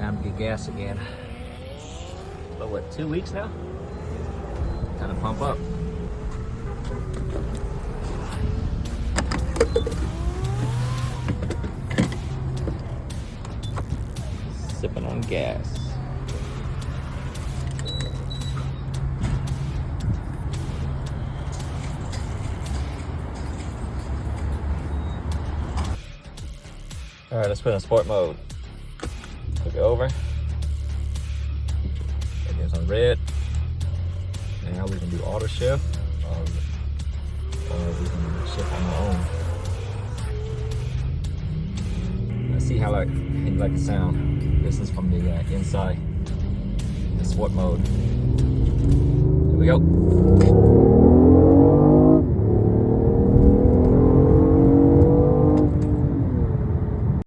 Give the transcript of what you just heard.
time to get gas again. But what, 2 weeks now? Time to pump up. Sipping on gas. All right, let's put in sport mode. Click it over. It is on red. Now we can do auto shift, or we can shift on our own. Let's see how you like the sound. This is from the inside, the sport mode. Here we go.